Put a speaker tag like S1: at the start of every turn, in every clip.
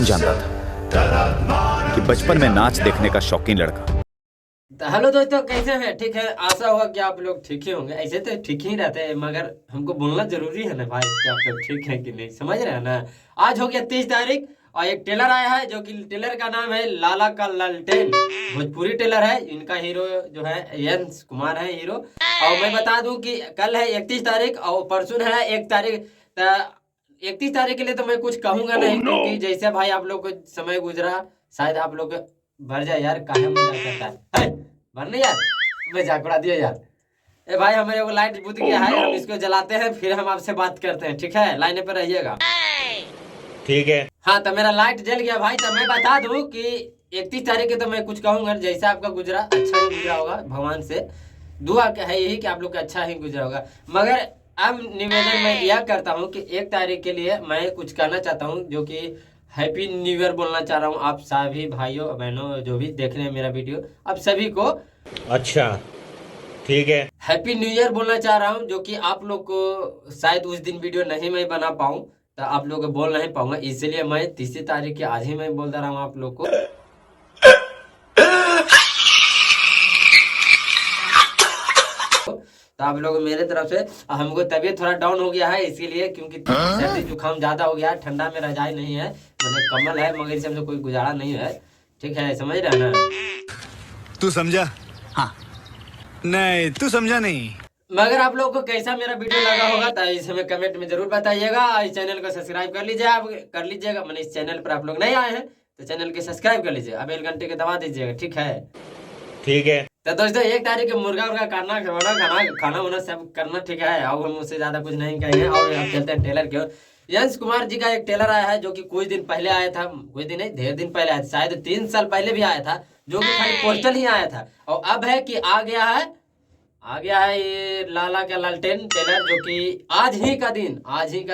S1: कौन जानता था कि बचपन में नाच देखने का शौकीन लड़का।
S2: तो हेलो दोस्तों, कैसे हैं? ठीक है, आशा हुआ कि आप लोग ठीक ही होंगे। ऐसे तो ठीक ही रहते हैं, मगर हमको बोलना जरूरी है ना भाई कि आप लोग ठीक हैं कि नहीं, समझ रहे हैं ना। आज हो गया 30 तारीख और एक टेलर आया है, जो कि टेलर का नाम है लाला का लालटेन। भोजपुरी टेलर है, इनका हीरो जो है यश कुमार है हीरो। और मैं बता दूं कि कल है 31 तारीख और परसों है 1 तारीख। 31 तारीख के लिए तो मैं कुछ कहूंगा नहीं, क्योंकि जैसे भाई आप लोग को समय गुजरा, शायद आप लोग भर जाए यार, काहे मजाक करता है भरने यार, मजाक उड़ा दिया यार। ए भाई, हमारे वो लाइट बुझ गया है, हम इसको जलाते हैं, फिर हम आपसे बात करते हैं, ठीक है? लाइन पे रहिएगा।
S3: ठीक है।
S2: हाँ, तो मेरा लाइट जल गया भाई। तो मैं बता दूं कि 31 तारीख के तो मैं कुछ कहूंगा, जैसा आपका गुजरा अच्छा ही गुजरा होगा, भगवान से दुआ है यही कि आप लोग का अच्छा ही गुजरा होगा। मगर अब निवेदन मैं यह करता हूँ कि 1 तारीख के लिए मैं कुछ कहना चाहता हूँ, जो कि हैप्पी न्यू ईयर बोलना चाह रहा हूँ आप सभी भाइयों बहनों जो भी देख रहे हैं मेरा वीडियो, आप सभी को
S3: अच्छा ठीक है।
S2: हैप्पी न्यू ईयर बोलना चाह रहा हूँ, जो कि आप लोग को शायद उस दिन वीडियो नहीं मैं बना पाऊँ, तो आप लोग को बोल नहीं पाऊंगा, इसलिए मैं 30 तारीख की आज ही मैं बोल दे रहा हूँ आप लोग को। तो आप लोग मेरे तरफ से, हमको तबीयत थोड़ा डाउन हो गया है इसीलिए, क्योंकि सर्दी जुकाम ज्यादा हो गया है, ठंडा में रजाई नहीं है, मैंने कम्बल है, मगर इससे हमसे कोई गुजारा नहीं है, ठीक है? समझ रहे हैं ना?
S4: तू समझा? हाँ। नहीं, तू समझा नहीं।
S2: मगर आप लोग को कैसा मेरा वीडियो लगा होगा तो इस हमें कमेंट में जरूर बताइएगा। इस चैनल को सब्सक्राइब कर लीजिए, आप कर लीजिएगा। मैंने इस चैनल पर आप लोग नहीं आए हैं तो चैनल के सब्सक्राइब कर लीजिए, अब बेल घंटे के दबा दीजिएगा, ठीक है?
S3: ठीक है।
S2: तो दोस्तों 1 तारीख के मुर्गा उर्गा करना, खाना वाना सब करना, ठीक है? अब हम उससे ज्यादा कुछ नहीं कहेंगे और अब चलते हैं टेलर के। यश कुमार जी का एक टेलर आया है, जो कि कुछ दिन पहले आया था, कुछ दिन नहीं ढेर दिन पहले आया था, शायद 3 साल पहले भी आया था, जो कि खाली पोस्टर ही आया था। और अब है कि आ गया है ये लाला का लालटेन टेलर, जो कि आज ही का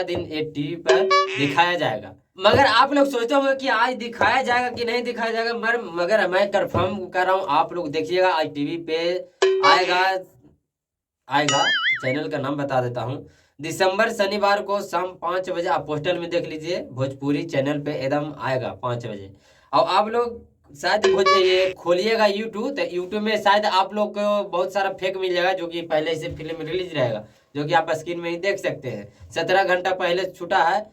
S2: दिन ये टीवी पर दिखाया जाएगा। मगर आप लोग सोचते होंगे कि आज दिखाया जाएगा कि नहीं दिखाया जाएगा, मगर मैं कंफर्म कर रहा हूँ, आप लोग देखिएगा आज टीवी पे आएगा। चैनल का नाम बता देता हूँ, दिसंबर शनिवार को शाम 5 बजे, आप पोस्टर में देख लीजिए, भोजपुरी चैनल पे एकदम आएगा 5 बजे। और आप लोग शायद ये खोलिएगा यूट्यूब, तो यूट्यूब में शायद आप लोग को बहुत सारा फेक मिल जाएगा, जो कि पहले से फिल्म रिलीज रहेगा, जो कि आप स्क्रीन में ही देख सकते हैं। 17 घंटा पहले छूटा है,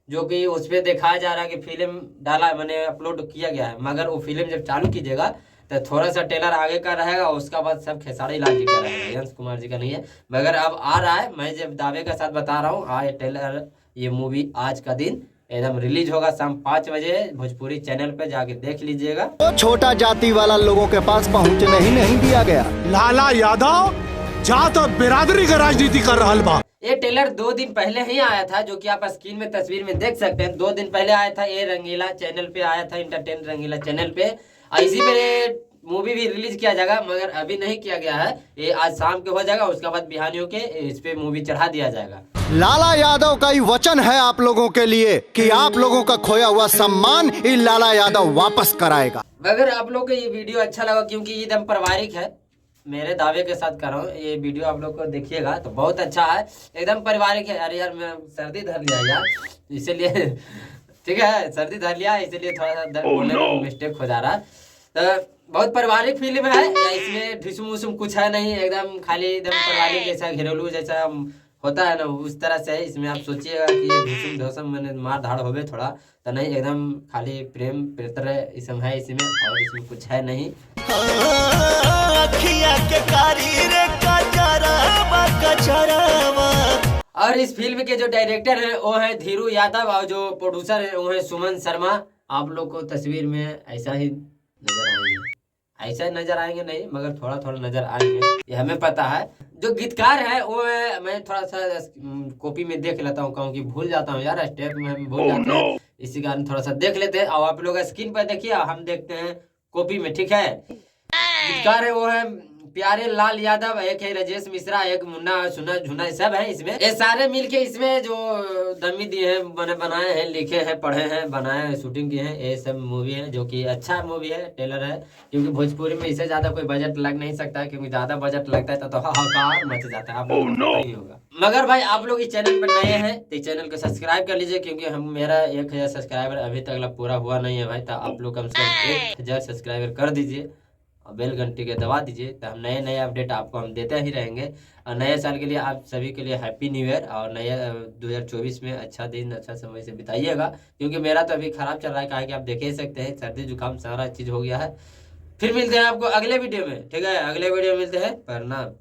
S2: जो कि उस पर दिखाया जा रहा है कि फिल्म डाला, मैंने अपलोड किया गया है, मगर वो फिल्म जब चालू कीजिएगा तो थोड़ा सा टेलर आगे का रहेगा, उसका बाद सब खेसारी लाल जी का रहेगा, यश कुमार जी का नहीं है। मगर अब आ रहा है, मैं जब दावे के साथ बता रहा हूँ, ये टेलर, ये मूवी आज का दिन एकदम रिलीज होगा शाम 5 बजे, भोजपुरी चैनल पे जाके देख लीजिएगा।
S5: तो छोटा जाति वाला लोगों के पास पहुंचने ही नहीं दिया गया।
S6: लाला यादव जात और बिरादरी का राजनीति कर रहा बा।
S2: ये टेलर 2 दिन पहले ही आया था, जो कि आप स्क्रीन में तस्वीर में देख सकते हैं। 2 दिन पहले आया था, ये रंगीला चैनल पे आया था, इंटरटेन रंगीला चैनल पे। इसी पे मूवी भी रिलीज किया जाएगा, मगर अभी नहीं किया गया है, ये आज शाम के हो जाएगा, उसके बाद बिहानियों के इस पे मूवी चढ़ा दिया जाएगा।
S5: लाला यादव का ही वचन है आप लोगों के लिए कि आप लोगों का खोया हुआ सम्मान ये लाला यादव वापस कराएगा।
S2: अगर आप लोग को ये वीडियो अच्छा लगा, क्योंकि ये एकदम पारिवारिक है, मेरे दावे के साथ कर रहा हूँ, ये वीडियो आप लोग को देखिएगा तो बहुत अच्छा है, एकदम पारिवारिक है। अरे यार, मैं सर्दी धर लिया यार, इसीलिए ठीक है, सर्दी धर लिया इसीलिए थोड़ा सा बोलने में मिस्टेक हो जा रहा है। तो बहुत पारिवारिक फिल्म है, या इसमें ढिसुम उसुम कुछ है नहीं, एकदम खाली एकदम पारिवारिक जैसा, घरेलू जैसा होता है ना, उस तरह से है। इसमें आप सोचिएगा कि ये ढिसुम ढोसम मैंने मार धाड़ होवे थोड़ा, तो नहीं, एकदम खाली प्रेम प्रीतर इसम है इसमें, और इसमें कुछ है नहीं। और इस फिल्म के जो डायरेक्टर हैं वो है धीरू यादव, और जो प्रोड्यूसर है वो है सुमन शर्मा। आप लोग को तस्वीर में ऐसा ही नजर आएंगे नहीं, मगर थोड़ा थोड़ा नजर आएंगे, ये हमें पता है। जो गीतकार है वो मैं थोड़ा सा कॉपी में देख लेता हूँ, कहूँ कि भूल जाता हूँ यार, स्टेप में हम भूल जाते हैं, इसी कारण थोड़ा सा देख लेते हैं। और आप लोग स्क्रीन पर देखिए, हम देखते हैं कॉपी में, ठीक है? गीतकार है वो है प्यारे लाल यादव, एक है राजेश मिश्रा, एक मुन्ना सुना झुना, सब है इसमें। ये सारे मिलके इसमें जो दमी दिए हैं, बनाए हैं, लिखे हैं, पढ़े हैं, बनाए हैं, शूटिंग किए हैं। ये सब मूवी है जो कि अच्छा मूवी है, टेलर है। क्योंकि भोजपुरी में इससे ज्यादा कोई बजट लग नहीं सकता, क्योंकि ज्यादा बजट लगता है तो हाहाकार मच जाता है, आप लोगों को पता ही होगा। मगर भाई आप लोग इस चैनल पर नए हैं तो इस चैनल को सब्सक्राइब कर लीजिए, क्योंकि हम मेरा 1000 सब्सक्राइबर अभी तक पूरा हुआ नहीं है भाई। तो आप लोग कम से कम 1000 सब्सक्राइबर कर दीजिए और बेल घंटी के दबा दीजिए, तो हम नए अपडेट आपको हम देते ही रहेंगे। और नए साल के लिए आप सभी के लिए हैप्पी न्यू ईयर, और नए 2024 में अच्छा दिन अच्छा समय से बिताइएगा। क्योंकि मेरा तो अभी खराब चल रहा है, कहा कि आप देख ही सकते हैं, सर्दी जुकाम सारा चीज़ हो गया है। फिर मिलते हैं आपको अगले वीडियो में, ठीक है? अगले वीडियो में मिलते हैं, प्रणाम।